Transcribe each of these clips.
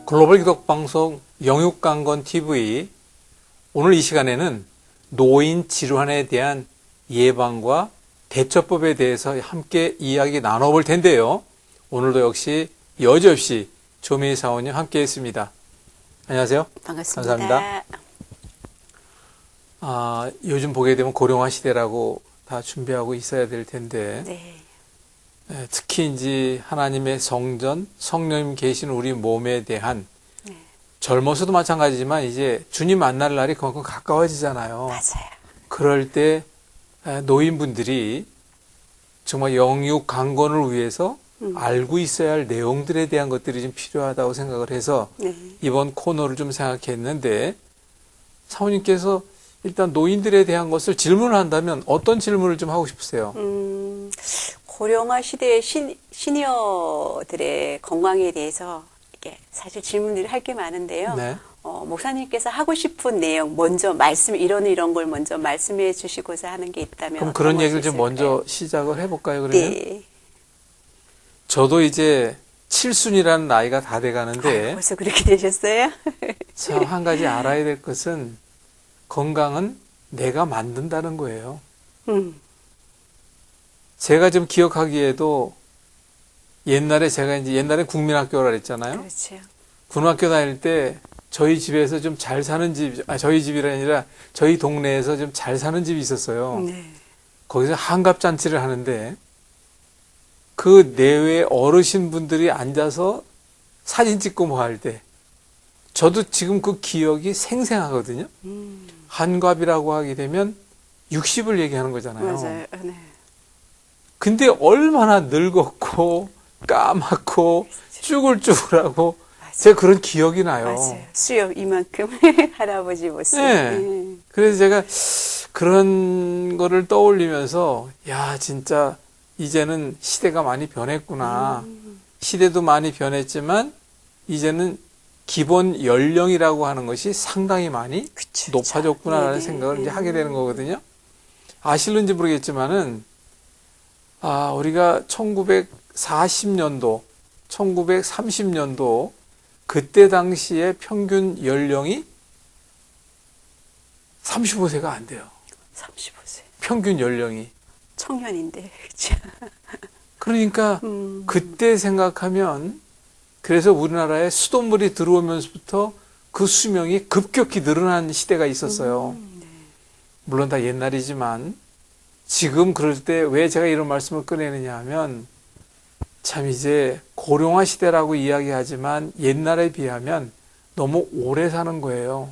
글로벌 기독방송 영육강건TV 오늘 이 시간에는 노인 질환에 대한 예방과 대처법에 대해서 함께 이야기 나눠볼 텐데요. 오늘도 역시 여지없이 조미희 사원님 함께 했습니다. 안녕하세요. 반갑습니다. 감사합니다. 요즘 보게 되면 고령화 시대라고 다 준비하고 있어야 될 텐데 네. 특히 이제 하나님의 성전, 성령님 계신 우리 몸에 대한 젊어서도 마찬가지지만 이제 주님 만날 날이 그만큼 가까워지잖아요. 맞아요. 그럴 때 노인분들이 정말 영육 강건을 위해서 알고 있어야 할 내용들에 대한 것들이 좀 필요하다고 생각을 해서 이번 코너를 좀 생각했는데 사모님께서 일단 노인들에 대한 것을 질문을 한다면 어떤 질문을 좀 하고 싶으세요? 고령화 시대의 시니어들의 건강에 대해서 이게 사실 질문들이 할 게 많은데요. 네. 목사님께서 하고 싶은 내용 먼저 이런 걸 먼저 말씀해 주시고자 하는 게 있다면 그럼 그런 얘기를 좀 먼저 시작을 해볼까요? 그러면 네. 저도 이제 7순이라는 나이가 다 돼가는데 벌써 그렇게 되셨어요? 참 한 가지 알아야 될 것은 건강은 내가 만든다는 거예요. 제가 좀 기억하기에도 옛날에 국민학교라 그랬잖아요. 그렇죠. 군학교 다닐 때 저희 집에서 좀 잘 사는 저희 집이 아니라 저희 동네에서 좀 잘 사는 집이 있었어요. 네. 거기서 한갑잔치를 하는데 그 내외 어르신분들이 앉아서 사진 찍고 뭐 할 때 저도 지금 그 기억이 생생하거든요. 한갑이라고 하게 되면 60을 얘기하는 거잖아요. 맞아요. 네. 근데 얼마나 늙었고 까맣고 쭈글쭈글하고 제가 그런 기억이 나요. 맞아요. 수염 이만큼 할아버지 모습. 네. 그래서 제가 그런 거를 떠올리면서 야 진짜 이제는 시대가 많이 변했구나. 시대도 많이 변했지만 이제는 기본 연령이라고 하는 것이 상당히 많이 그쵸, 높아졌구나라는 네네. 생각을 이제 하게 되는 거거든요. 아실는지 모르겠지만은 우리가 1940년도, 1930년도 그때 당시에 평균 연령이 35세가 안 돼요. 35세. 평균 연령이. 청년인데. 그렇죠. 그러니까 그때 생각하면 그래서 우리나라에 수돗물이 들어오면서부터 그 수명이 급격히 늘어난 시대가 있었어요. 네. 물론 다 옛날이지만 지금 그럴 때 왜 제가 이런 말씀을 꺼내느냐 하면 참 이제 고령화 시대라고 이야기하지만 옛날에 비하면 너무 오래 사는 거예요.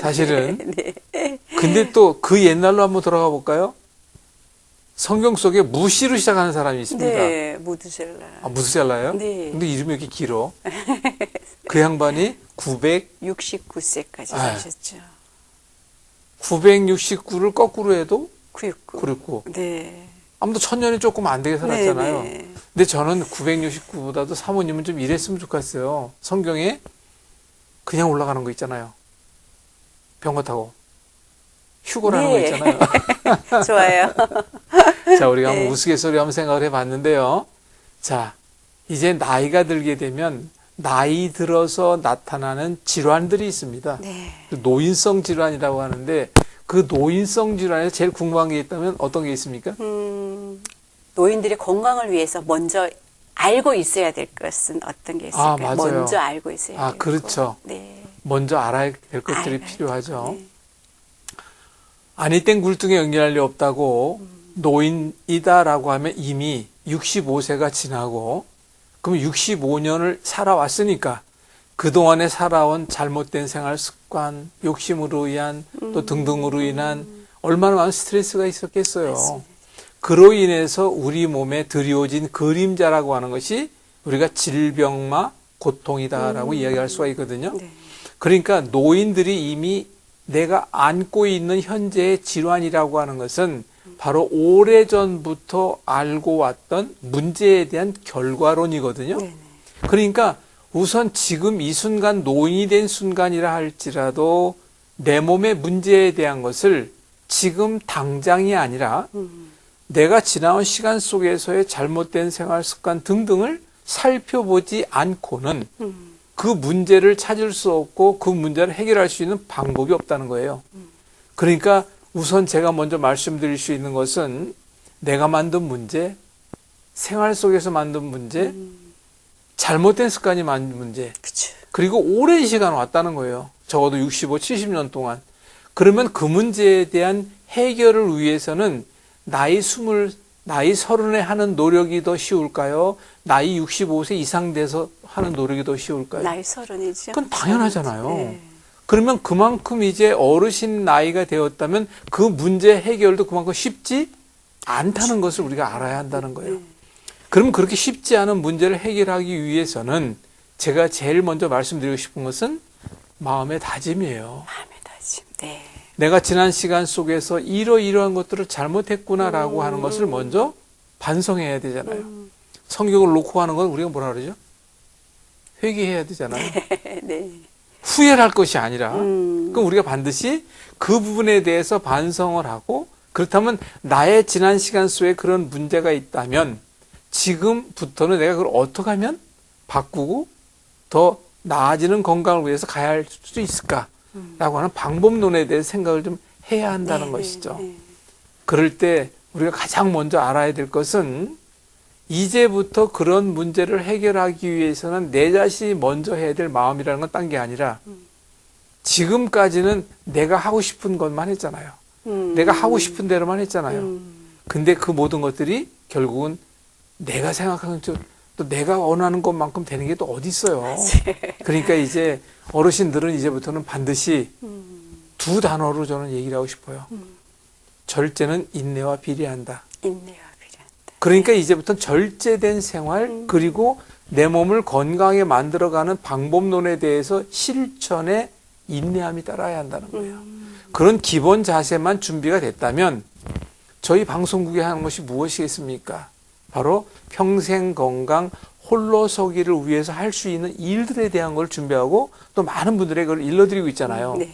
사실은. 네. 근데 또 그 옛날로 한번 돌아가 볼까요? 성경 속에 무시로 시작하는 사람이 있습니다. 네, 무드셀라. 무드셀라요? 네. 근데 이름이 이렇게 길어. 그 양반이 69세까지 아. 사셨죠. 969를 거꾸로 해도 969. 969. 네. 아무도 1000년이 조금 안 되게 살았잖아요. 네. 근데 저는 969보다도 사모님은 좀 이랬으면 좋겠어요. 성경에 그냥 올라가는 거 있잖아요. 병거 타고. 휴거라는 거 있잖아요. 좋아요. 자, 우리가 네. 한번 우스갯소리 한번 생각을 해봤는데요. 자, 이제 나이가 들게 되면 나이 들어서 나타나는 질환들이 있습니다. 네. 노인성 질환이라고 하는데 그 노인성 질환에 제일 궁금한 게 있다면 어떤 게 있습니까? 노인들의 건강을 위해서 먼저 알고 있어야 될 것은 어떤 게 있을까요? 맞아요. 먼저 알고 있어야 되고. 그렇죠. 네. 먼저 알아야 될 것들이 알아야 필요하죠. 네. 아니 땡 굴뚝에 연결할 리 없다고 노인이다라고 하면 이미 65세가 지나고 그럼 65년을 살아왔으니까 그동안에 살아온 잘못된 생활 습관, 욕심으로 인한 또 등등으로 인한 얼마나 많은 스트레스가 있었겠어요. 맞습니다. 그로 인해서 우리 몸에 드리워진 그림자라고 하는 것이 우리가 질병마 고통이다라고 이야기할 수가 있거든요. 네. 그러니까 노인들이 이미 내가 안고 있는 현재의 질환이라고 하는 것은 바로 오래전부터 알고 왔던 문제에 대한 결과론이거든요. 네네. 그러니까 우선 지금 이 순간 노인이 된 순간이라 할지라도 내 몸의 문제에 대한 것을 지금 당장이 아니라 내가 지나온 시간 속에서의 잘못된 생활 습관 등등을 살펴보지 않고는 그 문제를 찾을 수 없고 그 문제를 해결할 수 있는 방법이 없다는 거예요. 그러니까 우선 제가 먼저 말씀드릴 수 있는 것은 내가 만든 문제, 생활 속에서 만든 문제, 잘못된 습관이 만든 문제, 그쵸. 그리고 오랜 시간 왔다는 거예요. 적어도 65, 70년 동안. 그러면 그 문제에 대한 해결을 위해서는 나이 30에 하는 노력이 더 쉬울까요? 나이 65세 이상 돼서 하는 노력이 더 쉬울까요? 나이 30이죠. 그건 당연하잖아요. 네. 그러면 그만큼 이제 어르신 나이가 되었다면 그 문제 해결도 그만큼 쉽지 않다는 것을 우리가 알아야 한다는 거예요. 그러면 그렇게 쉽지 않은 문제를 해결하기 위해서는 제가 제일 먼저 말씀드리고 싶은 것은 마음의 다짐이에요. 마음의 다짐. 네. 내가 지난 시간 속에서 이러이러한 것들을 잘못했구나라고 하는 것을 먼저 반성해야 되잖아요. 성경을 놓고 하는 건 우리가 뭐라 그러죠? 회개해야 되잖아요. 네. 후회를 할 것이 아니라 음. 그럼 우리가 반드시 그 부분에 대해서 반성을 하고 그렇다면 나의 지난 시간 속에 그런 문제가 있다면 지금부터는 내가 그걸 어떻게 하면 바꾸고 더 나아지는 건강을 위해서 가야 할 수 있을까라고 하는 방법론에 대해서 생각을 좀 해야 한다는 것이죠. 그럴 때 우리가 가장 먼저 알아야 될 것은 이제부터 그런 문제를 해결하기 위해서는 내 자신이 먼저 해야 될 마음이라는 건 딴 게 아니라 지금까지는 내가 하고 싶은 것만 했잖아요. 내가 하고 싶은 대로만 했잖아요. 근데 그 모든 것들이 결국은 내가 생각하는 또 내가 원하는 것만큼 되는 게 또 어디 있어요. 그러니까 이제 어르신들은 이제부터는 반드시 두 단어로 저는 얘기를 하고 싶어요. 절제는 인내와 비례한다. 인내와 비례한다. 그러니까 이제부터는 절제된 생활 그리고 내 몸을 건강하게 만들어가는 방법론에 대해서 실천에 인내함이 따라야 한다는 거예요. 그런 기본 자세만 준비가 됐다면 저희 방송국에 하는 것이 무엇이겠습니까? 바로 평생 건강 홀로 서기를 위해서 할 수 있는 일들에 대한 걸 준비하고 또 많은 분들에게 그걸 일러드리고 있잖아요. 네.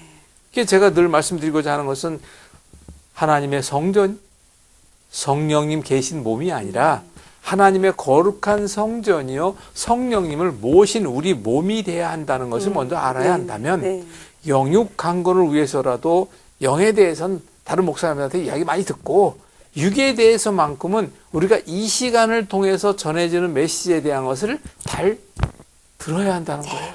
그게 제가 늘 말씀드리고자 하는 것은 하나님의 성전, 성령님 계신 몸이 아니라 하나님의 거룩한 성전이요 성령님을 모신 우리 몸이 돼야 한다는 것을 먼저 알아야 한다면 영육 강건을 위해서라도 영에 대해서는 다른 목사님한테 이야기 많이 듣고 육에 대해서만큼은 우리가 이 시간을 통해서 전해지는 메시지에 대한 것을 잘 들어야 한다는 거예요.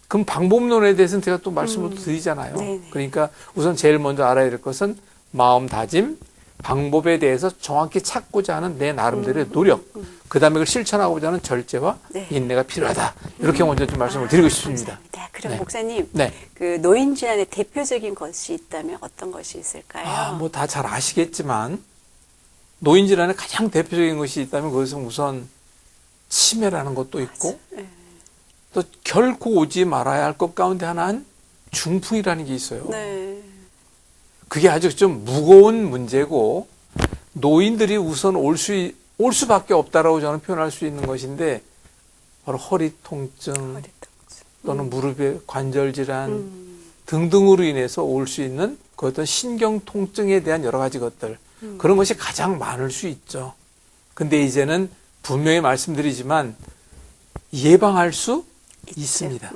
그럼 방법론에 대해서는 제가 또 말씀을 드리잖아요. 그러니까 우선 제일 먼저 알아야 될 것은 마음 다짐, 방법에 대해서 정확히 찾고자 하는 내 나름대로의 노력, 그 다음에 그걸 실천하고자 하는 절제와 인내가 필요하다. 이렇게 먼저 좀 말씀을 드리고 싶습니다. 감사합니다. 그럼 목사님, 네. 그 노인 질환의 대표적인 것이 있다면 어떤 것이 있을까요? 뭐 다 잘 아시겠지만 노인 질환의 가장 대표적인 것이 있다면 그것은 우선 치매라는 것도 있고 또 결코 오지 말아야 할 것 가운데 하나는 중풍이라는 게 있어요. 네. 그게 아주 좀 무거운 문제고 노인들이 우선 올 수밖에 없다라고 저는 표현할 수 있는 것인데 바로 허리 통증 또는 무릎의 관절 질환 등등으로 인해서 올 수 있는 그 어떤 신경 통증에 대한 여러 가지 것들 그런 것이 가장 많을 수 있죠. 근데 이제는 분명히 말씀드리지만 예방할 수 있습니다.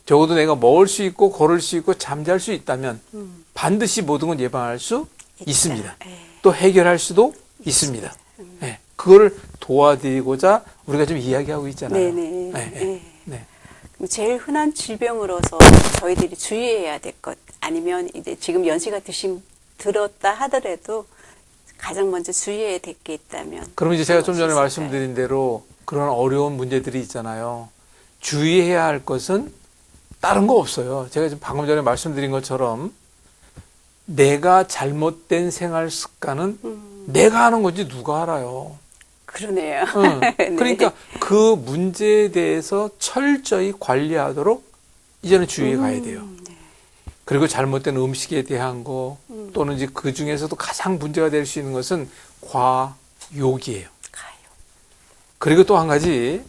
적어도 내가 먹을 수 있고 걸을 수 있고 잠잘 수 있다면 반드시 모든 건 예방할 수 있습니다. 또 해결할 수도 있습니다. 네. 그걸 도와드리고자 우리가 좀 이야기하고 있잖아요. 네네. 제일 흔한 질병으로서 저희들이 주의해야 될 것 아니면 이제 지금 연세가 들었다 하더라도 가장 먼저 주의해야 될 게 있다면 그럼 이제 제가 좀 전에 말씀드린 대로 그런 어려운 문제들이 있잖아요. 주의해야 할 것은 다른 거 없어요. 제가 지금 방금 전에 말씀드린 것처럼 내가 잘못된 생활 습관은 내가 하는 건지 누가 알아요. 그러네요. 그러니까 그 문제에 대해서 철저히 관리하도록 이제는 주의해 가야 돼요. 그리고 잘못된 음식에 대한 거 또는 이제 그 중에서도 가장 문제가 될 수 있는 것은 과욕이에요. 그리고 또 한 가지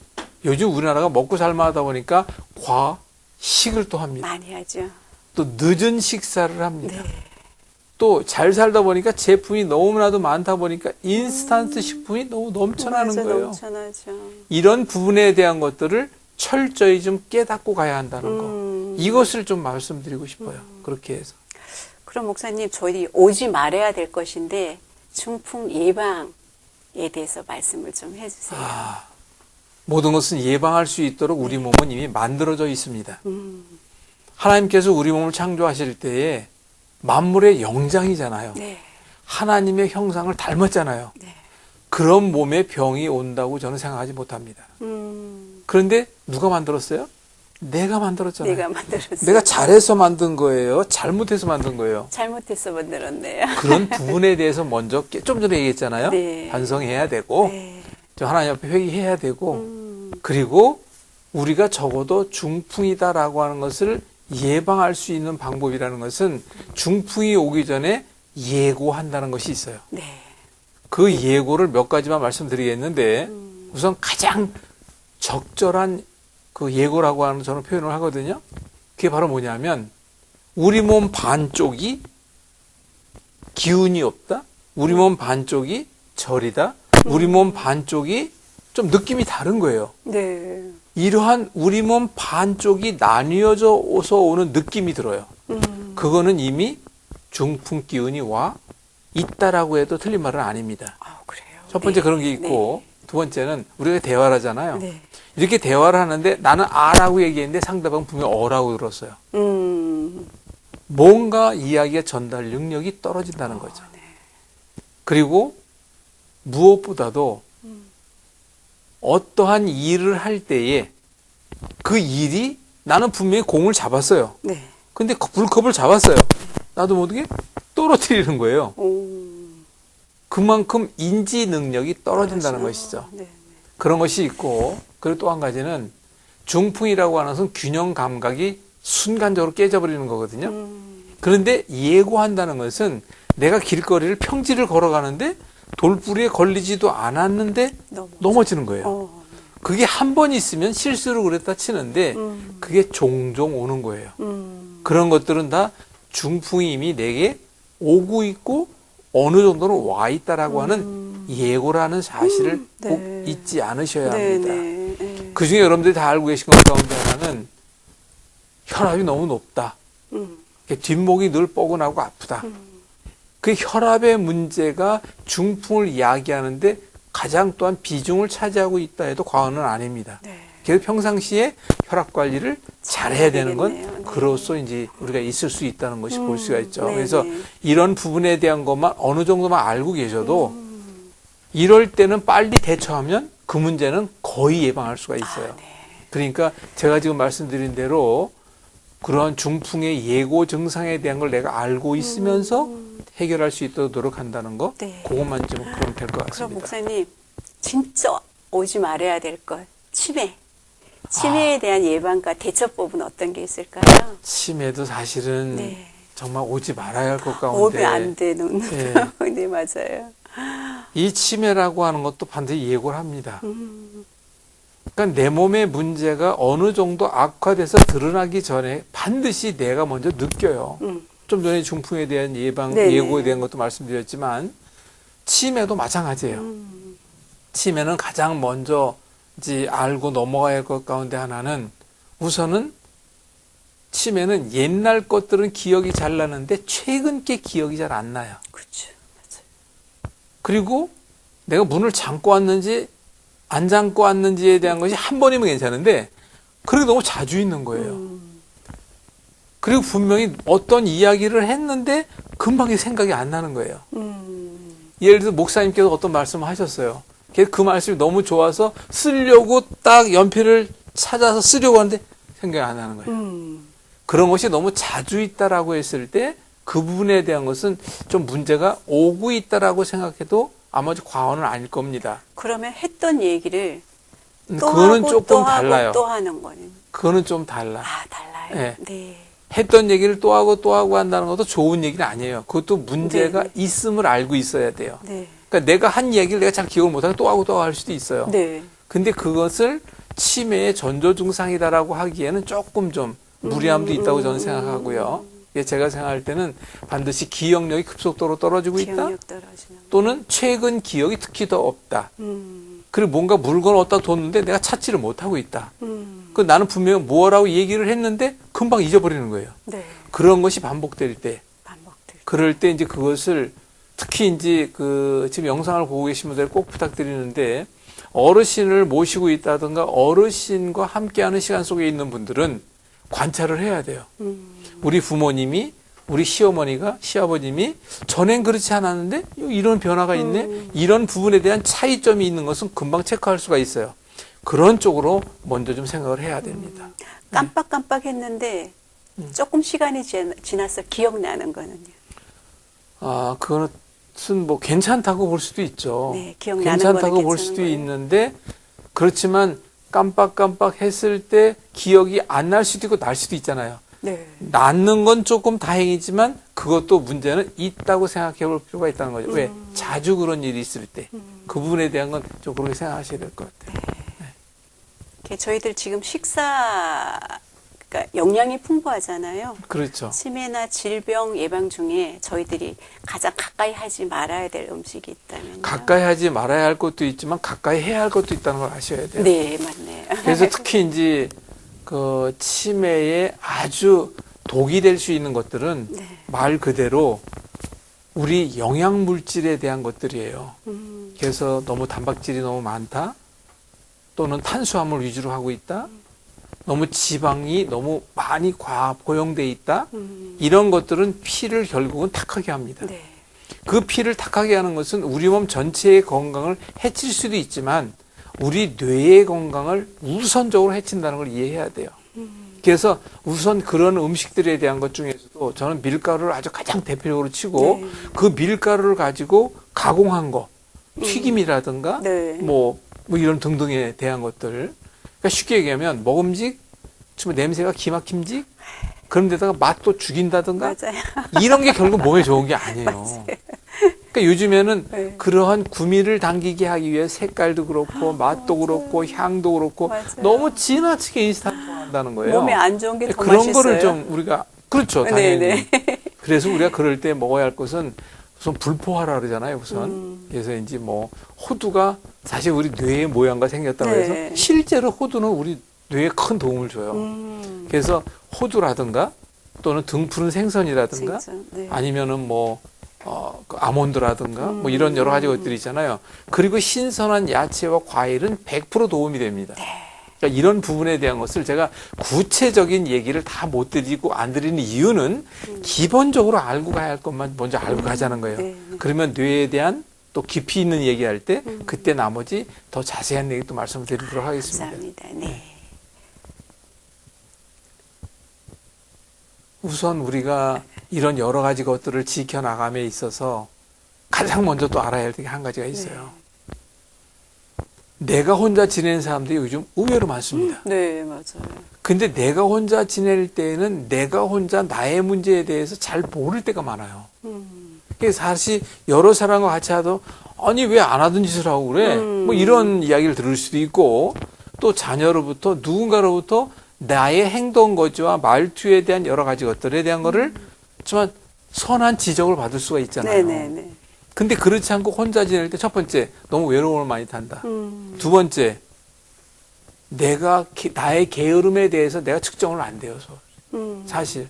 요즘 우리나라가 먹고 살만하다 보니까 과식을 또 합니다. 많이 하죠. 또 늦은 식사를 합니다. 또 잘 살다 보니까 제품이 너무나도 많다 보니까 인스턴트 식품이 너무 넘쳐나는 맞아, 거예요. 넘쳐나죠. 이런 부분에 대한 것들을 철저히 좀 깨닫고 가야 한다는 거. 이것을 좀 말씀드리고 싶어요. 그렇게 해서. 그럼 목사님, 저희 오지 말아야 될 것인데 중풍 예방에 대해서 말씀을 좀 해주세요. 모든 것은 예방할 수 있도록 우리 몸은 이미 만들어져 있습니다. 하나님께서 우리 몸을 창조하실 때에 만물의 영장이잖아요. 네. 하나님의 형상을 닮았잖아요. 네. 그런 몸에 병이 온다고 저는 생각하지 못합니다. 그런데 누가 만들었어요? 내가 만들었잖아요. 내가 만들었어요. 내가 잘해서 만든 거예요? 잘못해서 만든 거예요? 잘못해서 만들었네요. 그런 부분에 대해서 먼저 좀 전에 얘기했잖아요. 네. 반성해야 되고 네. 좀 하나님 앞에 회개해야 되고 그리고 우리가 적어도 중풍이다라고 하는 것을 예방할 수 있는 방법이라는 것은 중풍이 오기 전에 예고한다는 것이 있어요. 네. 그 예고를 몇 가지만 말씀드리겠는데 우선 가장 적절한 그 예고라고 하는 저는 표현을 하거든요. 그게 바로 뭐냐면 우리 몸 반쪽이 기운이 없다. 우리 몸 반쪽이 절이다. 우리 몸 반쪽이 좀 느낌이 다른 거예요. 네. 이러한 우리 몸 반쪽이 나뉘어져서 오는 느낌이 들어요. 그거는 이미 중풍 기운이 와 있다라고 해도 틀린 말은 아닙니다. 그래요. 첫 번째 네. 그런 게 있고 두 번째는 우리가 대화를 하잖아요. 네. 이렇게 대화를 하는데 나는 아라고 얘기했는데 상대방은 분명히 어라고 들었어요. 뭔가 이야기의 전달 능력이 떨어진다는 거죠. 네. 그리고 무엇보다도 어떠한 일을 할 때에 그 일이 나는 분명히 공을 잡았어요. 네. 근데 불컵을 잡았어요. 나도 모르게 떨어뜨리는 거예요. 그만큼 인지 능력이 떨어진다는 것이죠. 네. 그런 것이 있고 그리고 또 한 가지는 중풍이라고 하는 것은 균형 감각이 순간적으로 깨져버리는 거거든요. 그런데 예고한다는 것은 내가 길거리를 평지를 걸어가는데 돌부리에 걸리지도 않았는데 넘어지는 거예요. 그게 한 번 있으면 실수로 그랬다 치는데 그게 종종 오는 거예요. 그런 것들은 다 중풍이 이미 내게 오고 있고 어느 정도는 와 있다라고 하는 예고라는 사실을 네. 꼭 잊지 않으셔야 네, 합니다. 네. 그 중에 여러분들이 다 알고 계신 것 가운데 하나는 혈압이 너무 높다. 뒷목이 늘 뻐근하고 아프다. 그 혈압의 문제가 중풍을 이야기하는데 가장 또한 비중을 차지하고 있다 해도 과언은 아닙니다. 네. 그래서 평상시에 혈압 관리를 잘해야 되는 건 되겠네요. 네. 그로써 이제 우리가 있을 수 있다는 것이 볼 수가 있죠. 네, 그래서 네. 이런 부분에 대한 것만 어느 정도만 알고 계셔도 이럴 때는 빨리 대처하면 그 문제는 거의 예방할 수가 있어요. 네. 그러니까 제가 지금 말씀드린 대로 그러한 중풍의 예고 증상에 대한 걸 내가 알고 있으면서 해결할 수 있도록 노력한다는 거, 네. 그것만 좀 그럼 될 것 그럼 같습니다. 목사님, 진짜 오지 말아야 될 것, 치매. 치매에 대한 예방과 대처법은 어떤 게 있을까요? 치매도 사실은 네. 정말 오지 말아야 할 것 가운데 오면 안 되는. 네. 네, 맞아요. 이 치매라고 하는 것도 반드시 예고를 합니다. 그러니까 내 몸의 문제가 어느 정도 악화돼서 드러나기 전에 반드시 내가 먼저 느껴요. 좀 전에 중풍에 대한 네네. 예고에 대한 것도 말씀드렸지만 치매도 마찬가지예요. 치매는 가장 먼저 이제 알고 넘어가야 할 것 가운데 하나는 우선은 치매는 옛날 것들은 기억이 잘 나는데 최근 게 기억이 잘 안 나요. 그렇죠. 맞아요. 그리고 내가 문을 잠고 왔는지 안 잠고 왔는지에 대한 것이 한 번이면 괜찮은데 그렇게 너무 자주 있는 거예요. 그리고 분명히 어떤 이야기를 했는데 금방 생각이 안 나는 거예요. 예를 들어 목사님께서 어떤 말씀을 하셨어요. 그 말씀이 너무 좋아서 쓰려고 딱 연필을 찾아서 쓰려고 하는데 생각이 안 나는 거예요. 그런 것이 너무 자주 있다라고 했을 때 그 부분에 대한 것은 좀 문제가 오고 있다라고 생각해도 아마 과언은 아닐 겁니다. 그러면 했던 얘기를 또 그거는 하고 조금 또 달라요. 하고 또 하는 거는. 그거는 좀 달라. 아, 달라요? 네. 네. 했던 얘기를 또 하고 한다는 것도 좋은 얘기는 아니에요. 그것도 문제가 네. 있음을 알고 있어야 돼요. 네. 그러니까 내가 한 얘기를 내가 잘 기억을 못하고 또 하고 할 수도 있어요. 네. 근데 그것을 치매의 전조 증상이다라고 하기에는 조금 좀 무리함도 있다고 저는 생각하고요. 제가 생각할 때는 반드시 기억력이 급속도로 떨어지고 있다. 기억력 떨어지는 거. 또는 최근 기억이 특히 더 없다. 그리고 뭔가 물건을 얻다 뒀는데 내가 찾지를 못하고 있다. 그 나는 분명히 뭐라고 얘기를 했는데 금방 잊어버리는 거예요. 네. 그런 것이 반복될 때, 반복될 때. 그럴 때 이제 그것을 특히 이제 지금 영상을 보고 계신 분들 꼭 부탁드리는데 어르신을 모시고 있다든가 어르신과 함께하는 시간 속에 있는 분들은 관찰을 해야 돼요. 우리 부모님이, 우리 시어머니가, 시아버님이 전엔 그렇지 않았는데 이런 변화가 있네. 이런 부분에 대한 차이점이 있는 것은 금방 체크할 수가 있어요. 그런 쪽으로 먼저 좀 생각을 해야 됩니다. 깜빡깜빡했는데 조금 시간이 지나서 기억나는 거는요. 아, 그것은 뭐 괜찮다고 볼 수도 있죠. 네, 기억나는 괜찮다고 거는 볼 괜찮은 수도 거예요. 있는데 그렇지만 깜빡깜빡 했을 때 기억이 안 날 수도 있고 날 수도 있잖아요. 네. 낫는 건 조금 다행이지만 그것도 문제는 있다고 생각해 볼 필요가 있다는 거죠. 왜? 자주 그런 일이 있을 때. 그 부분에 대한 건 좀 그렇게 생각하셔야 될 것 같아요. 이렇게 저희들 지금 그러니까 영양이 풍부하잖아요. 그렇죠. 치매나 질병 예방 중에 저희들이 가장 가까이 하지 말아야 될 음식이 있다면요. 가까이 하지 말아야 할 것도 있지만 가까이 해야 할 것도 있다는 걸 아셔야 돼요. 네, 맞네요. 그래서 특히 이제 그 치매에 아주 독이 될 수 있는 것들은 네. 말 그대로 우리 영양 물질에 대한 것들이에요. 그래서 너무 단백질이 너무 많다, 또는 탄수화물 위주로 하고 있다, 너무 지방이 너무 많이 과보용돼 있다, 이런 것들은 피를 결국은 탁하게 합니다. 네. 그 피를 탁하게 하는 것은 우리 몸 전체의 건강을 해칠 수도 있지만 우리 뇌의 건강을 우선적으로 해친다는 걸 이해해야 돼요. 그래서 우선 그런 음식들에 대한 것 중에서도 저는 밀가루를 아주 가장 대표적으로 치고 네. 그 밀가루를 가지고 가공한 거, 튀김이라든가 네. 뭐 이런 등등에 대한 것들. 그러니까 쉽게 얘기하면 먹음직, 정말 냄새가 기막힘직, 그런 데다가 맛도 죽인다든가 맞아요. 이런 게 결국 몸에 좋은 게 아니에요. 그러니까 요즘에는 네. 그러한 구미를 당기게 하기 위해 색깔도 그렇고 맛도 그렇고 향도 그렇고 맞아요. 너무 지나치게 인스턴트 한다는 거예요. 몸에 안 좋은 게 더 그런 맛있어요. 거를 좀 우리가 그렇죠, 당연히. 네, 그래서 우리가 그럴 때 먹어야 할 것은 우선 불포화라 그러잖아요, 우선. 그래서 이제 뭐 호두가 사실 우리 뇌의 모양과 생겼다고 네. 해서 실제로 호두는 우리 뇌에 큰 도움을 줘요. 그래서 호두라든가 또는 등푸른 생선이라든가 생선, 네. 아니면은 그 아몬드라든가 뭐 이런 여러 가지 것들이 있잖아요. 그리고 신선한 야채와 과일은 100% 도움이 됩니다. 그러니까 이런 부분에 대한 것을 제가 구체적인 얘기를 다 못 드리고 안 드리는 이유는 기본적으로 알고 가야 할 것만 먼저 알고 가자는 거예요. 네. 그러면 뇌에 대한 또 깊이 있는 얘기할 때 그때 나머지 더 자세한 얘기 또 말씀을 드리도록 하겠습니다. 감사합니다. 네. 우선 우리가 이런 여러 가지 것들을 지켜나감에 있어서 가장 먼저 또 알아야 할 게 한 가지가 있어요. 내가 혼자 지내는 사람들이 요즘 의외로 많습니다. 네, 맞아요. 근데 내가 혼자 지낼 때에는 내가 혼자 나의 문제에 대해서 잘 모를 때가 많아요. 그래서 사실 여러 사람과 같이 하도 아니 왜 안 하던 짓을 하고 그래? 뭐 이런 이야기를 들을 수도 있고 또 자녀로부터 누군가로부터 나의 행동 거지와 말투에 대한 여러 가지 것들에 대한 거를 정말 선한 지적을 받을 수가 있잖아요. 네네네. 근데 그렇지 않고 혼자 지낼 때 첫 번째 너무 외로움을 많이 탄다. 두 번째 나의 게으름에 대해서 내가 측정을 안 되어서 사실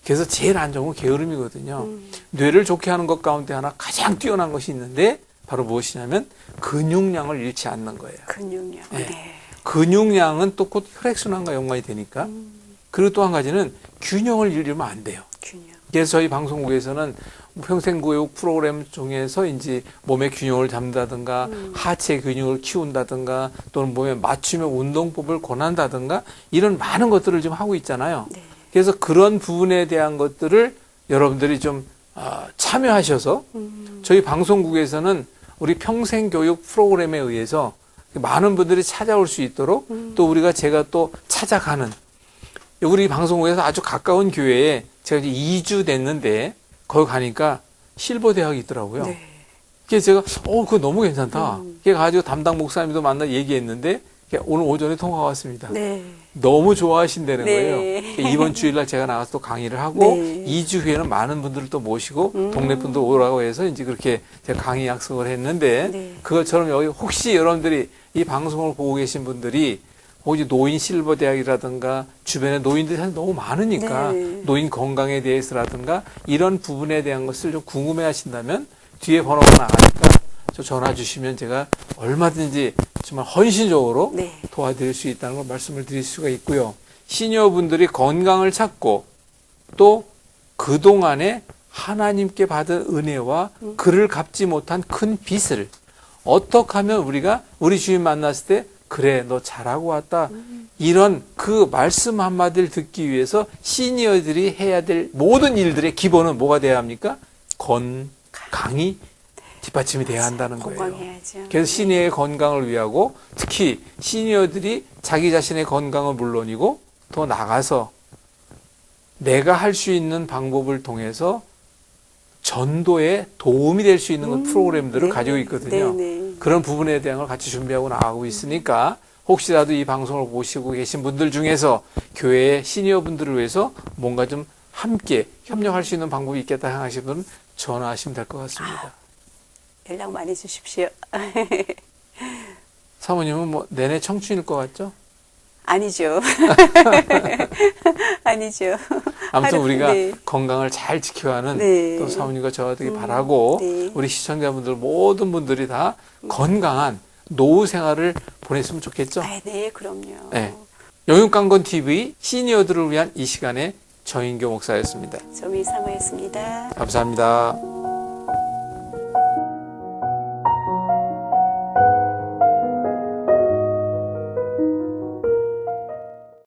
그래서 제일 안 좋은 건 게으름이거든요. 뇌를 좋게 하는 것 가운데 하나 가장 뛰어난 것이 있는데 바로 무엇이냐면 근육량을 잃지 않는 거예요. 근육량. 네. 네. 근육량은 또 곧 혈액순환과 연관이 되니까 그리고 또 한 가지는 균형을 잃으면 안 돼요. 균형. 그래서 저희 방송국에서는 평생교육 프로그램 중에서 이제 몸의 균형을 잡는다든가 하체 근육을 키운다든가 또는 몸에 맞춤형 운동법을 권한다든가 이런 많은 것들을 좀 하고 있잖아요. 네. 그래서 그런 부분에 대한 것들을 여러분들이 좀 참여하셔서 저희 방송국에서는 우리 평생교육 프로그램에 의해서 많은 분들이 찾아올 수 있도록 또 제가 또 찾아가는 우리 방송국에서 아주 가까운 교회에 제가 이제 2주 됐는데 거기 가니까 실버 대학이 있더라고요. 네. 그래서 제가 그거 너무 괜찮다. 그래 가지고 담당 목사님도 만나 얘기했는데 오늘 오전에 통화가 왔습니다. 네. 너무 좋아하신다는 네. 거예요. 이번 주일날 제가 나가서 또 강의를 하고 네. 2주 후에는 많은 분들을 또 모시고 동네 분들 오라고 해서 이제 그렇게 제가 강의 약속을 했는데 네. 그것처럼 여기 혹시 여러분들이 이 방송을 보고 계신 분들이 혹시 노인 실버 대학이라든가 주변에 노인들이 사실 너무 많으니까 네. 노인 건강에 대해서라든가 이런 부분에 대한 것을 좀 궁금해 하신다면 뒤에 번호가 나가니까 저 전화 주시면 제가 얼마든지 정말 헌신적으로 네. 도와드릴 수 있다는 걸 말씀을 드릴 수가 있고요. 시니어분들이 건강을 찾고 또 그동안에 하나님께 받은 은혜와 그를 갚지 못한 큰 빚을 어떻게 하면 우리가 우리 주인 만났을 때 그래 너 잘하고 왔다 이런 그 말씀 한마디를 듣기 위해서 시니어들이 해야 될 모든 일들의 기본은 뭐가 돼야 합니까? 건강이 뒷받침이 돼야 한다는 거예요. 건강해야죠. 그래서 시니어의 건강을 위하고 특히 시니어들이 자기 자신의 건강은 물론이고 더 나가서 내가 할 수 있는 방법을 통해서 전도에 도움이 될 수 있는 프로그램들을 네. 가지고 있거든요. 네, 네. 그런 부분에 대한 걸 같이 준비하고 나가고 있으니까 혹시라도 이 방송을 보시고 계신 분들 중에서 교회의 시니어분들을 위해서 뭔가 좀 함께 협력할 수 있는 방법이 있겠다 하시는 분은 전화하시면 될 것 같습니다. 연락 많이 주십시오. 사모님은 뭐 내내 청춘일 것 같죠? 아니죠. 아니죠. 아무튼 하루- 우리가 네. 건강을 잘 지켜가는 네. 또 사모님과 저와 되길 바라고 네. 우리 시청자분들 모든 분들이 다 건강한 노후 생활을 보냈으면 좋겠죠? 아, 네, 그럼요. 네. 영육강건 TV 시니어들을 위한 이 시간에 정인교 목사였습니다. 조미 사모였습니다. 감사합니다.